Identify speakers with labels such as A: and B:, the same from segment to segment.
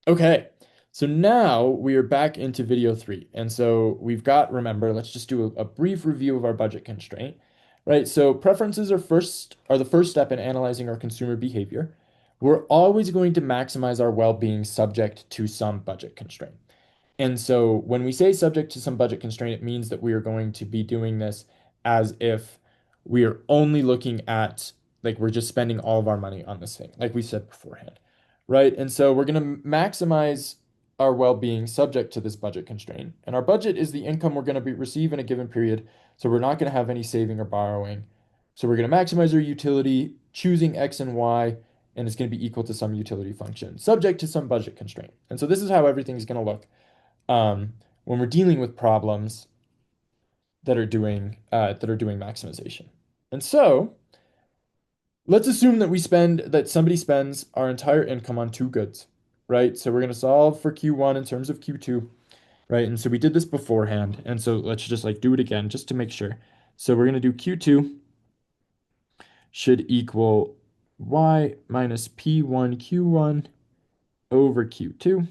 A: Okay, so now we are back into video three. And so we've got, remember, let's just do a brief review of our budget constraint, right? So preferences are the first step in analyzing our consumer behavior. We're always going to maximize our well-being subject to some budget constraint. And so when we say subject to some budget constraint, it means that we are going to be doing this as if we are only looking at, like, we're just spending all of our money on this thing, like we said beforehand, right? And so we're going to maximize our well-being subject to this budget constraint. And our budget is the income we're going to be receive in a given period. So we're not going to have any saving or borrowing. So we're going to maximize our utility, choosing X and Y, and it's going to be equal to some utility function, subject to some budget constraint. And so this is how everything is going to look when we're dealing with problems that are doing maximization. And so let's assume that somebody spends our entire income on two goods, right? So we're going to solve for Q1 in terms of Q2, right? And so we did this beforehand. And so let's just like do it again just to make sure. So we're going to do Q2 should equal y minus P1 Q1 over Q2.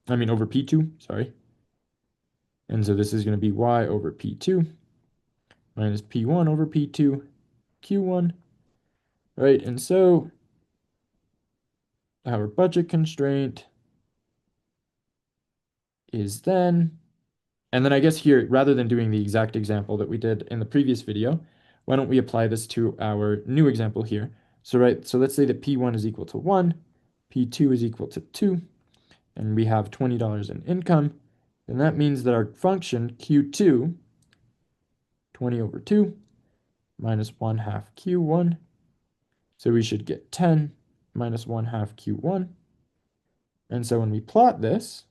A: I mean over P2, sorry. And so this is going to be y over P2 minus P1 over P2 Q1, right? And so our budget constraint is then, and then I guess here, rather than doing the exact example that we did in the previous video, why don't we apply this to our new example here? So, right, so let's say that P1 is equal to 1, P2 is equal to 2, and we have $20 in income. And that means that our function Q2, 20 over 2, minus 1 half Q1. So we should get 10 minus 1 half Q1. And so when we plot this,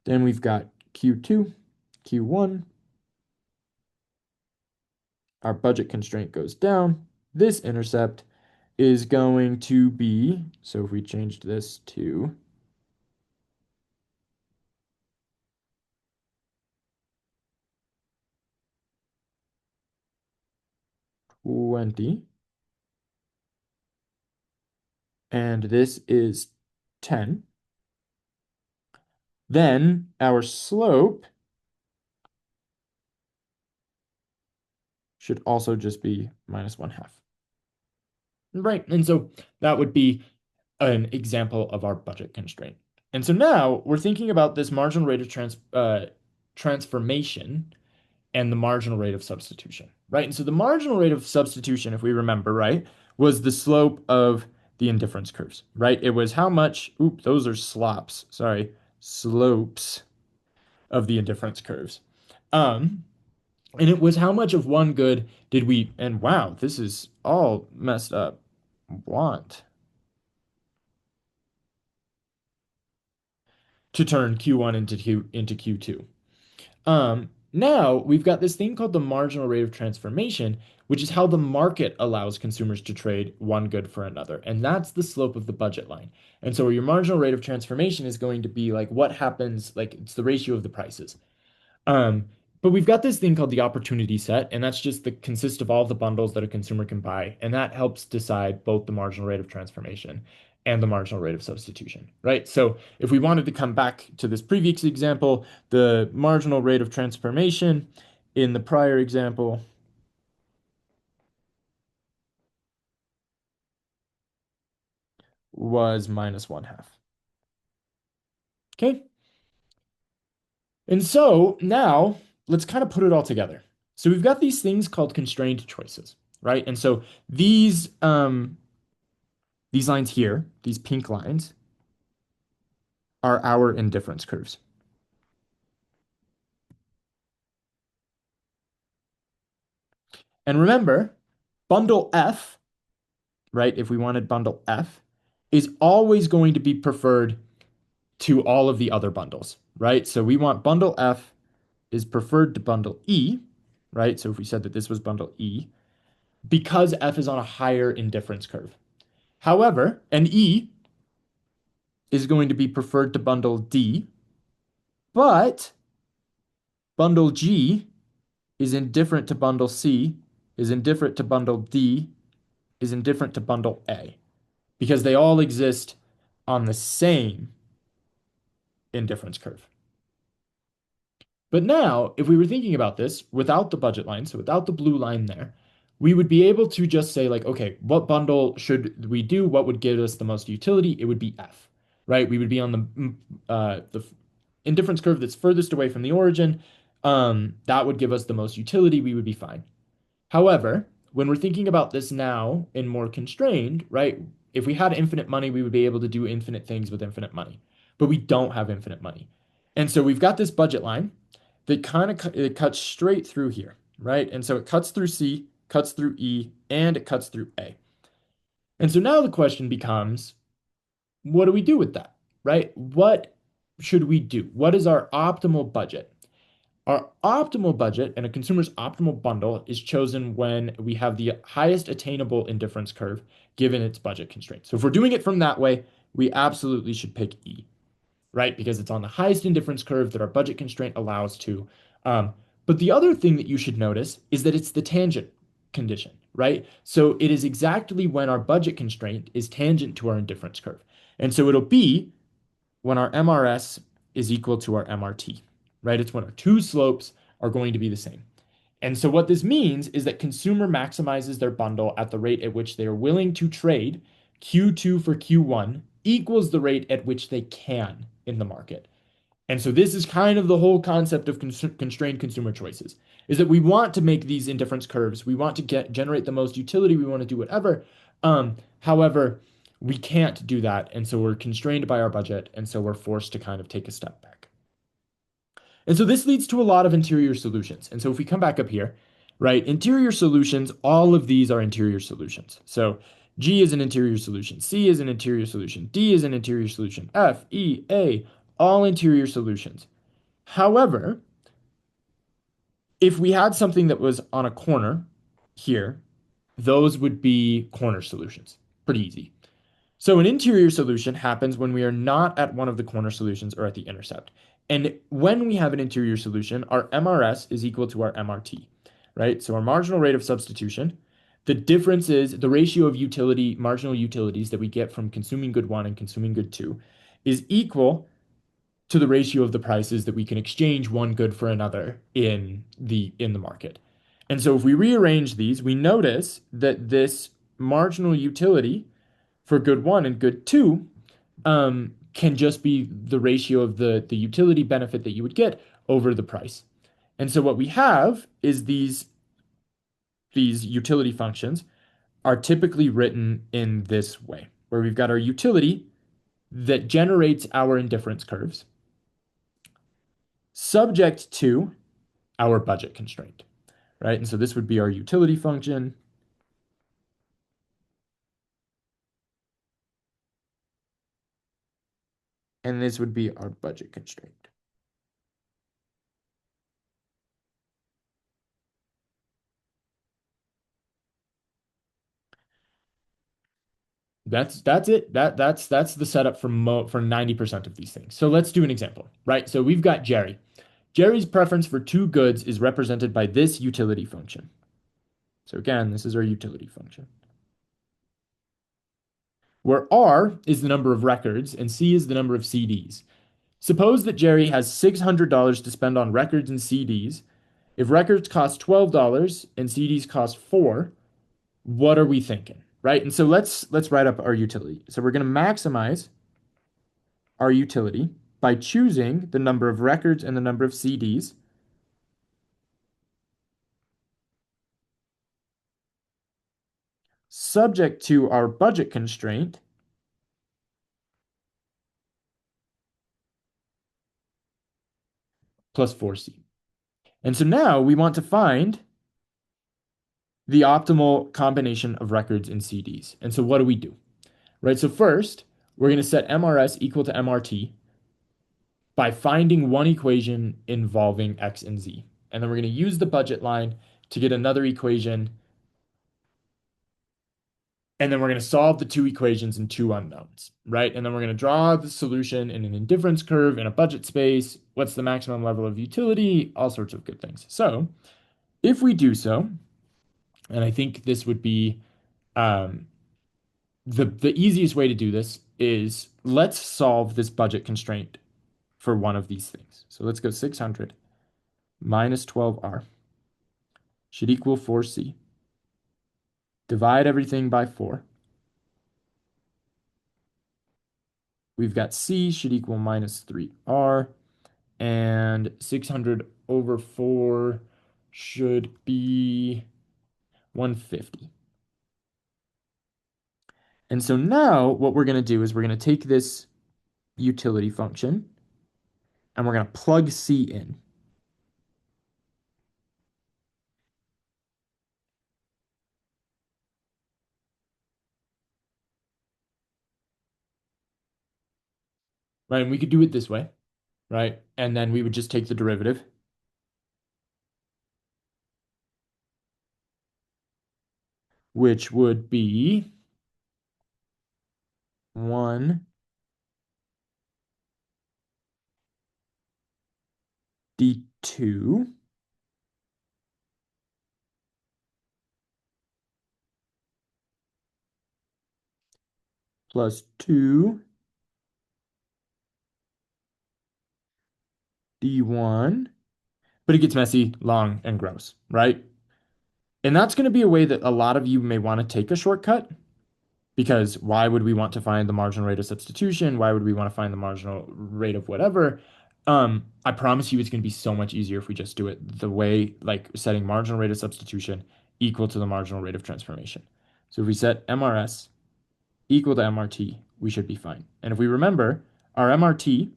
A: then we've got Q2, Q1. Our budget constraint goes down. This intercept is going to be, so if we changed this to 20, and this is 10, then our slope should also just be minus 1 half. Right, and so that would be an example of our budget constraint. And so now we're thinking about this marginal rate of transformation and the marginal rate of substitution, right? And so the marginal rate of substitution, if we remember, right, was the slope of the indifference curves, right? It was how much, oop, those are slops, sorry, slopes of the indifference curves. Um, and it was how much of one good did we, and wow, this is all messed up, want to turn Q1 into Q2. Now we've got this thing called the marginal rate of transformation, which is how the market allows consumers to trade one good for another. And that's the slope of the budget line. And so your marginal rate of transformation is going to be like what happens, like it's the ratio of the prices. Um, but we've got this thing called the opportunity set, and that's just the consists of all the bundles that a consumer can buy, and that helps decide both the marginal rate of transformation and the marginal rate of substitution, right? So if we wanted to come back to this previous example, the marginal rate of transformation in the prior example was minus 1 half. Okay. And so now let's kind of put it all together. So we've got these things called constrained choices, right? And so these lines here, these pink lines, are our indifference curves. And remember, bundle F, right? If we wanted bundle F, is always going to be preferred to all of the other bundles, right? So we want bundle F is preferred to bundle E, right? So if we said that this was bundle E, because F is on a higher indifference curve. However, an E is going to be preferred to bundle D, but bundle G is indifferent to bundle C, is indifferent to bundle D, is indifferent to bundle A. because they all exist on the same indifference curve. But now, if we were thinking about this without the budget line, so without the blue line there, we would be able to just say like, okay, what bundle should we do? What would give us the most utility? It would be F, right? We would be on the indifference curve that's furthest away from the origin. That would give us the most utility. We would be fine. However, when we're thinking about this now in more constrained, right? If we had infinite money, we would be able to do infinite things with infinite money. But we don't have infinite money. And so we've got this budget line that kind of it cuts straight through here, right? And so it cuts through C, cuts through E, and it cuts through A. And so now the question becomes, what do we do with that, right? What should we do? What is our optimal budget? Our optimal budget and a consumer's optimal bundle is chosen when we have the highest attainable indifference curve given its budget constraints. So if we're doing it from that way, we absolutely should pick E, right? Because it's on the highest indifference curve that our budget constraint allows to. Um, but the other thing that you should notice is that it's the tangent condition, right? So it is exactly when our budget constraint is tangent to our indifference curve. And so it'll be when our MRS is equal to our MRT, right? It's when our two slopes are going to be the same. And so what this means is that consumer maximizes their bundle at the rate at which they are willing to trade Q2 for Q1 equals the rate at which they can in the market. And so this is kind of the whole concept of constrained consumer choices, is that we want to make these indifference curves. We want to generate the most utility. We want to do whatever. However, we can't do that. And so we're constrained by our budget. And so we're forced to kind of take a step back. And so this leads to a lot of interior solutions. And so if we come back up here, right, interior solutions, all of these are interior solutions. So G is an interior solution, C is an interior solution, D is an interior solution, F, E, A, all interior solutions. However, if we had something that was on a corner here, those would be corner solutions. Pretty easy. So an interior solution happens when we are not at one of the corner solutions or at the intercept. And when we have an interior solution, our MRS is equal to our MRT, right? So our marginal rate of substitution, the difference is the ratio of utility, marginal utilities that we get from consuming good one and consuming good two is equal to the ratio of the prices that we can exchange one good for another in the market. And so if we rearrange these, we notice that this marginal utility for good one and good two can just be the ratio of the utility benefit that you would get over the price. And so what we have is these utility functions are typically written in this way, where we've got our utility that generates our indifference curves subject to our budget constraint, right? And so this would be our utility function. And this would be our budget constraint. That's it. That's the setup for 90% of these things. So let's do an example, right? So we've got Jerry. Jerry's preference for two goods is represented by this utility function. So again, this is our utility function. Where R is the number of records and C is the number of CDs. Suppose that Jerry has $600 to spend on records and CDs. If records cost $12 and CDs cost 4, what are we thinking? Right? And so let's write up our utility. So we're going to maximize our utility by choosing the number of records and the number of CDs subject to our budget constraint plus 4C. And so now we want to find the optimal combination of records and CDs. And so what do? Right? So first, we're going to set MRS equal to MRT by finding one equation involving X and Z. And then we're going to use the budget line to get another equation. And then we're going to solve the two equations and two unknowns, right? And then we're going to draw the solution in an indifference curve in a budget space. What's the maximum level of utility? All sorts of good things. So if we do so, and I think this would be the easiest way to do this is let's solve this budget constraint for one of these things. So let's go 600 minus 12R should equal 4C. Divide everything by 4. We've got C should equal minus 3R, and 600 over 4 should be 150. And so now what we're going to do is we're going to take this utility function and we're going to plug C in. Right? And we could do it this way, right? And then we would just take the derivative, which would be 1 d2 plus 2 d1, but it gets messy, long, and gross, right? And that's going to be a way that a lot of you may want to take a shortcut because why would we want to find the marginal rate of substitution? Why would we want to find the marginal rate of whatever? I promise you it's going to be so much easier if we just do it the way, like setting marginal rate of substitution equal to the marginal rate of transformation. So if we set MRS equal to MRT, we should be fine. And if we remember, our MRT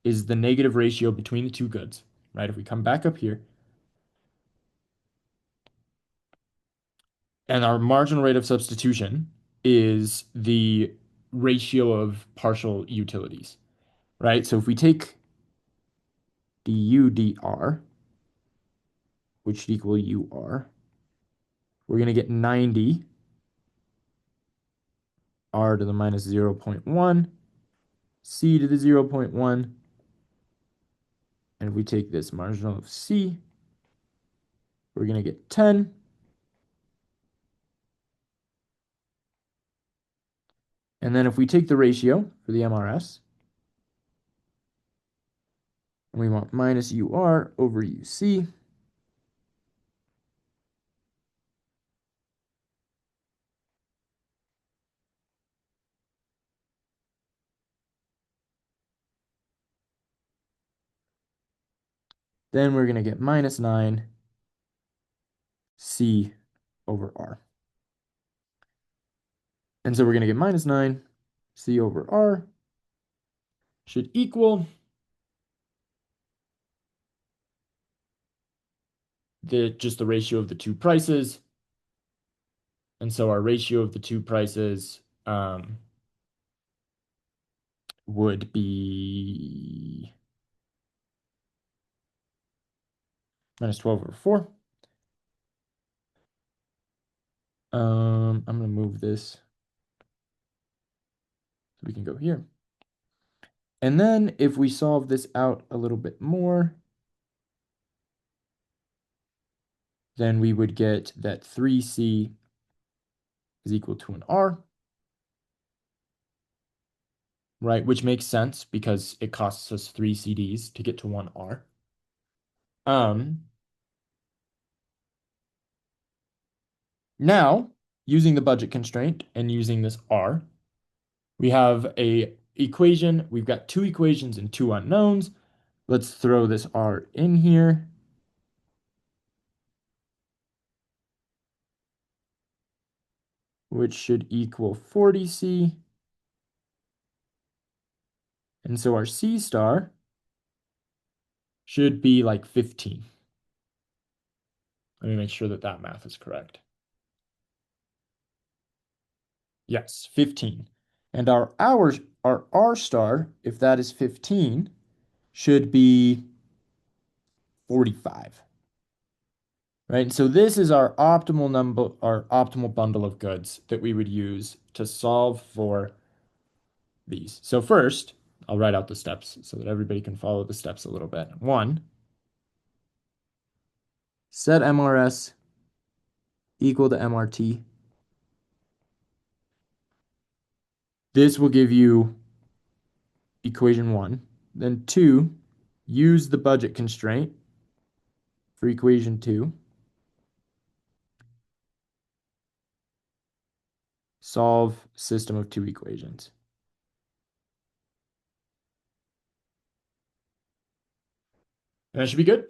A: is the negative ratio between the two goods, right? If we come back up here, and our marginal rate of substitution is the ratio of partial utilities, right? So if we take du dr, which should equal ur, we're going to get 90 r to the minus 0.1, c to the 0.1, and if we take this marginal of c, we're going to get 10. And then if we take the ratio for the MRS, and we want minus ur over uc, then we're going to get minus 9 c over r. And so we're going to get minus 9 c over r should equal just the ratio of the two prices. And so our ratio of the two prices would be minus 12 over 4. I'm going to move this so we can go here. And then if we solve this out a little bit more, then we would get that 3c is equal to an r, right? Which makes sense because it costs us 3 CDs to get to 1 r. Now, using the budget constraint and using this r, we have a equation. We've got two equations and two unknowns. Let's throw this r in here. Which should equal 40c. And so our c star should be like 15. Let me make sure that that math is correct. Yes, 15. And our R star, if that is 15, should be 45. Right? And so this is our optimal number, our optimal bundle of goods that we would use to solve for these. So first, I'll write out the steps so that everybody can follow the steps a little bit. 1, set MRS equal to MRT. This will give you equation one. Then two, use the budget constraint for equation two. Solve system of two equations. And that should be good.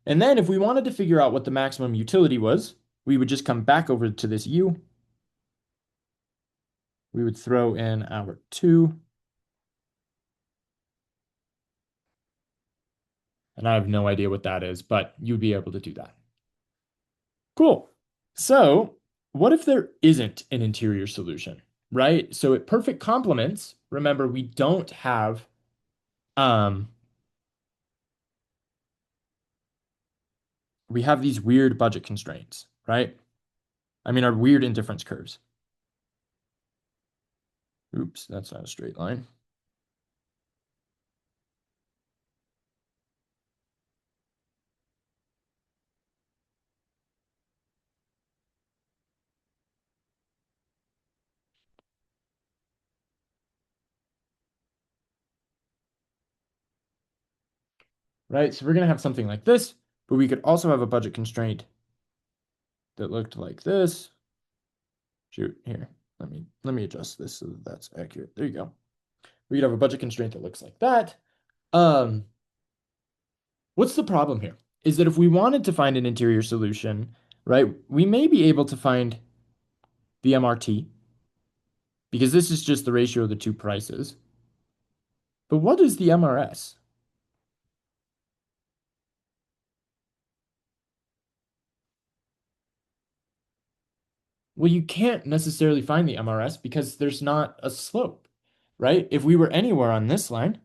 A: And then if we wanted to figure out what the maximum utility was, we would just come back over to this u. We would throw in our 2. And I have no idea what that is, but you'd be able to do that. Cool. So what if there isn't an interior solution, right? So at perfect complements, remember we don't have um we have these weird budget constraints, right? I mean our weird indifference curves. Oops, that's not a straight line. Right? So we're going to have something like this, but we could also have a budget constraint that looked like this. Shoot, here. Let me adjust this so that that's accurate. There you go. We could have a budget constraint that looks like that. Um, what's the problem here? Is that if we wanted to find an interior solution, right, we may be able to find the MRT because this is just the ratio of the two prices. But what is the MRS? Well, you can't necessarily find the MRS because there's not a slope, right? If we were anywhere on this line,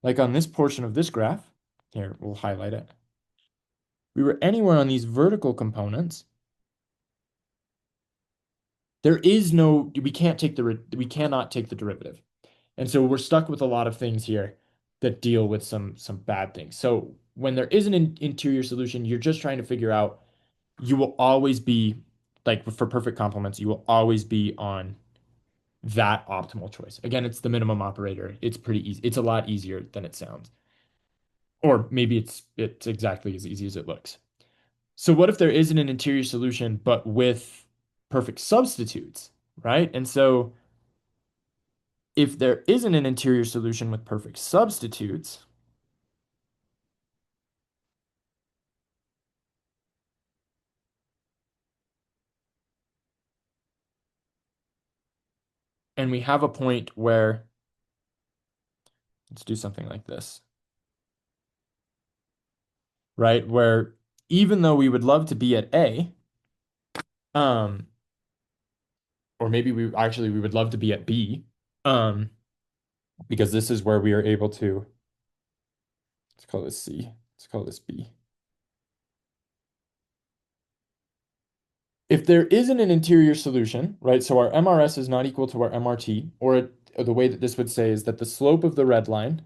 A: like on this portion of this graph, here, we'll highlight it. We were anywhere on these vertical components, there is no, we cannot take the derivative. And so we're stuck with a lot of things here that deal with some bad things. So when there is an interior solution, you're just trying to figure out, you will always be, like for perfect complements, you will always be on that optimal choice. Again, it's the minimum operator. It's pretty easy. It's a lot easier than it sounds. Or maybe it's exactly as easy as it looks. So what if there isn't an interior solution, but with perfect substitutes, right? And so if there isn't an interior solution with perfect substitutes, and we have a point where, let's do something like this, right? Where even though we would love to be at A, um, or maybe we would love to be at B, um, because this is where we are able to, let's call this C, let's call this B. If there isn't an interior solution, right? So our MRS is not equal to our MRT, or the way that this would say is that the slope of the red line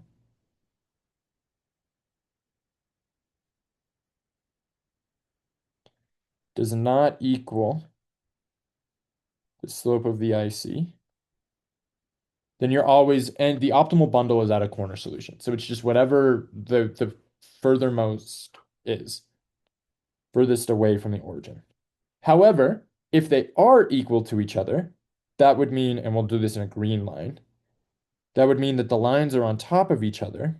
A: does not equal the slope of the IC, then you're always, and the optimal bundle is at a corner solution. So it's just whatever the furthermost is, furthest away from the origin. However, if they are equal to each other, that would mean, and we'll do this in a green line, that would mean that the lines are on top of each other.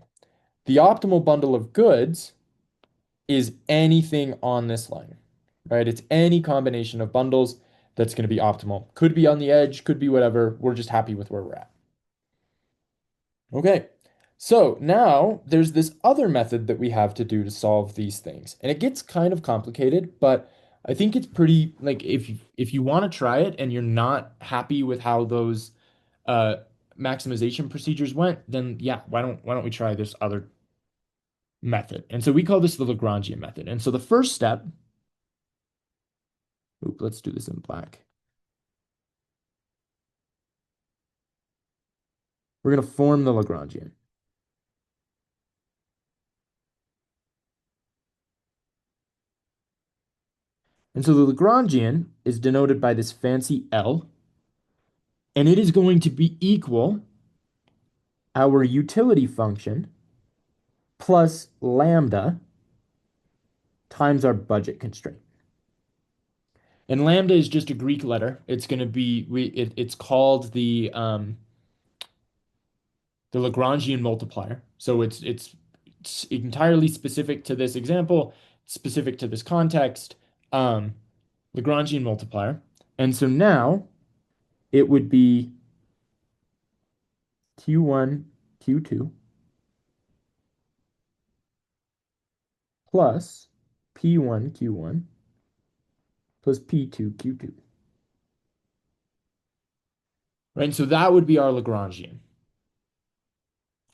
A: The optimal bundle of goods is anything on this line, right? It's any combination of bundles that's going to be optimal. Could be on the edge, could be whatever. We're just happy with where we're at. Okay, so now there's this other method that we have to do to solve these things. And it gets kind of complicated, but I think it's pretty, like if you want to try it and you're not happy with how those uh maximization procedures went, then yeah, why don't we try this other method? And so we call this the Lagrangian method. And so the first step, let's do this in black. We're going to form the Lagrangian. And so the Lagrangian is denoted by this fancy L. And it is going to be equal our utility function plus lambda times our budget constraint. And lambda is just a Greek letter. It's going to be it's called the Lagrangian multiplier. So it's entirely specific to this example, specific to this context, um, Lagrangian multiplier. And so now it would be Q1, Q2 plus P1, Q1 plus P2, Q2. Right? And so that would be our Lagrangian.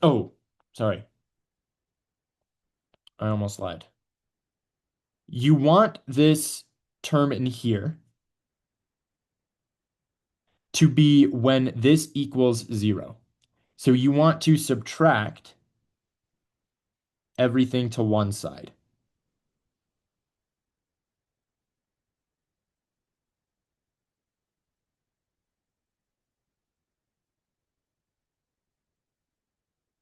A: Oh, sorry. I almost lied. You want this term in here to be when this equals 0. So you want to subtract everything to one side.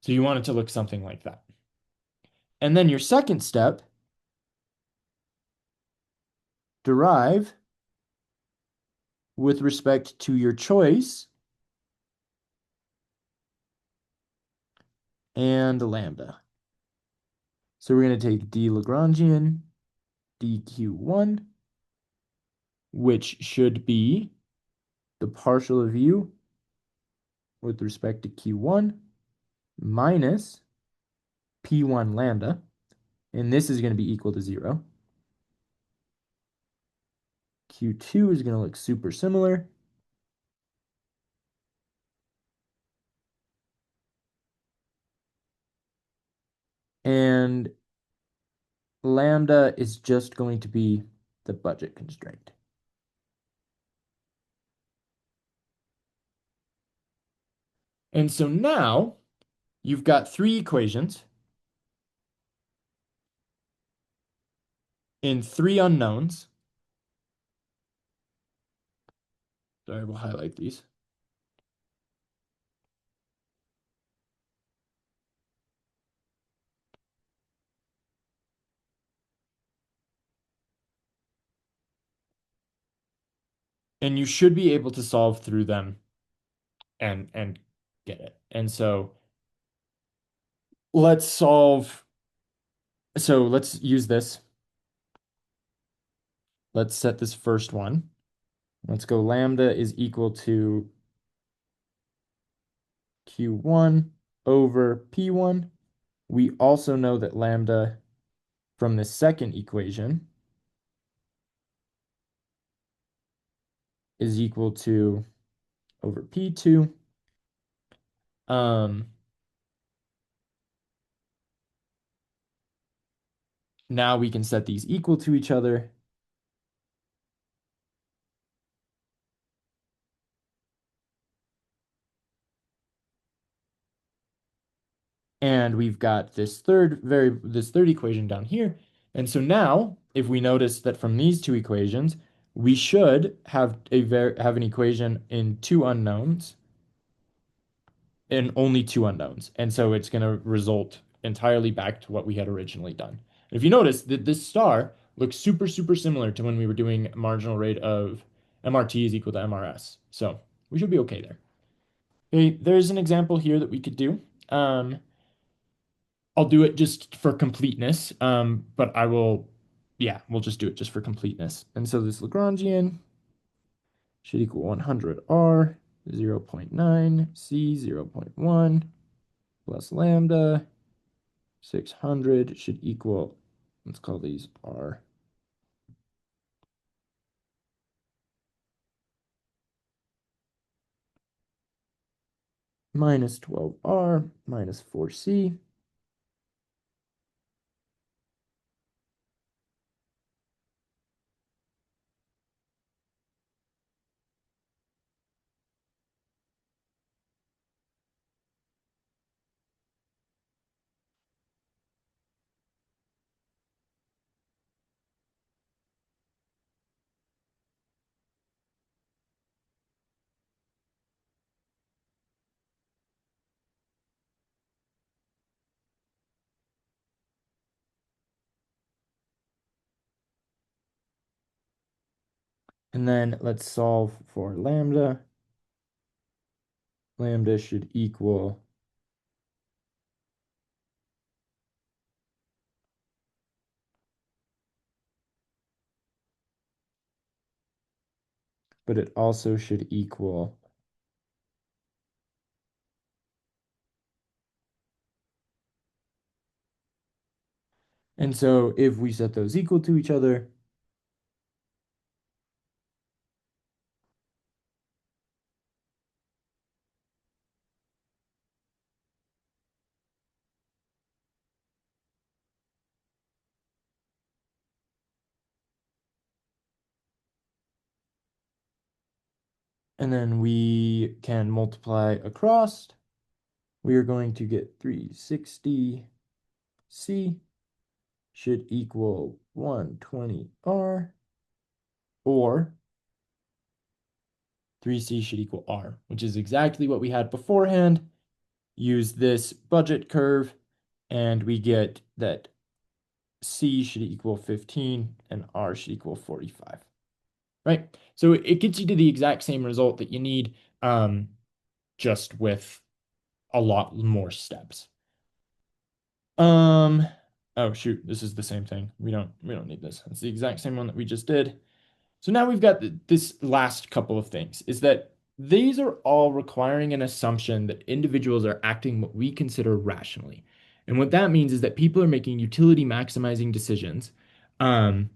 A: So you want it to look something like that. And then your second step, derive with respect to your choice and lambda. So we're going to take d Lagrangian dq1, which should be the partial of u with respect to q1 minus p1 lambda, and this is going to be equal to 0. Q2 is going to look super similar. And lambda is just going to be the budget constraint. And so now you've got three equations in three unknowns. Sorry, we'll highlight these. And you should be able to solve through them and get it. And so let's solve. So let's use this. Let's set this first one. Let's go lambda is equal to Q1 over P1. We also know that lambda from the second equation is equal to over P2. Um, Now we can set these equal to each other. And we've got this third equation down here. And so now, if we notice that from these two equations, we should have have an equation in two unknowns and only two unknowns. And so it's going to result entirely back to what we had originally done. And if you notice that this star looks super, super similar to when we were doing marginal rate of MRT is equal to MRS. So we should be okay there. Okay, there's an example here that we could do. I'll do it just for completeness, but yeah, we'll just do it just for completeness. And so this Lagrangian should equal 100 R, 0 0.9, C 0 0.1, plus lambda, 600 should equal, let's call these R. Minus 12R minus 4C. And then let's solve for lambda. Lambda should equal, but it also should equal. And so if we set those equal to each other, and then we can multiply across, we are going to get 360 C should equal 120 R, or 3C should equal R, which is exactly what we had beforehand. Use this budget curve, and we get that C should equal 15 and R should equal 45, right? So it gets you to the exact same result that you need, just with a lot more steps. Um, oh shoot, this is the same thing. We don't need this. It's the exact same one that we just did. So now we've got this last couple of things, is that these are all requiring an assumption that individuals are acting what we consider rationally. And what that means is that people are making utility maximizing decisions, um,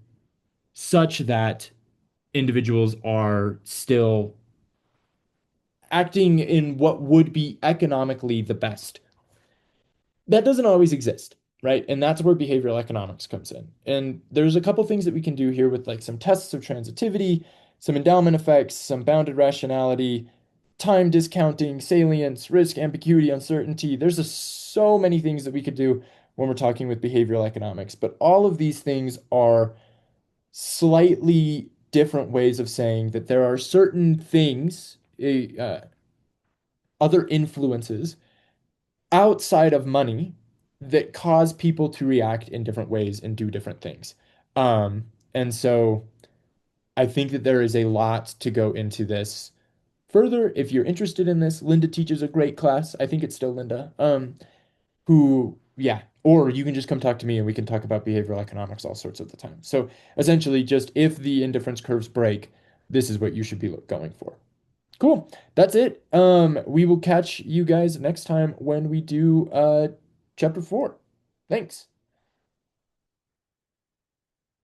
A: such that individuals are still acting in what would be economically the best. That doesn't always exist, right? And that's where behavioral economics comes in. And there's a couple things that we can do here with like some tests of transitivity, some endowment effects, some bounded rationality, time discounting, salience, risk, ambiguity, uncertainty. There's so many things that we could do when we're talking with behavioral economics, but all of these things are slightly different ways of saying that there are certain things, other influences outside of money that cause people to react in different ways and do different things. And so I think that there is a lot to go into this further. If you're interested in this, Linda teaches a great class. I think it's still Linda. Yeah, or you can just come talk to me and we can talk about behavioral economics all sorts of the time. So essentially, just if the indifference curves break, this is what you should be going for. Cool. That's it. We will catch you guys next time when we do chapter 4. Thanks.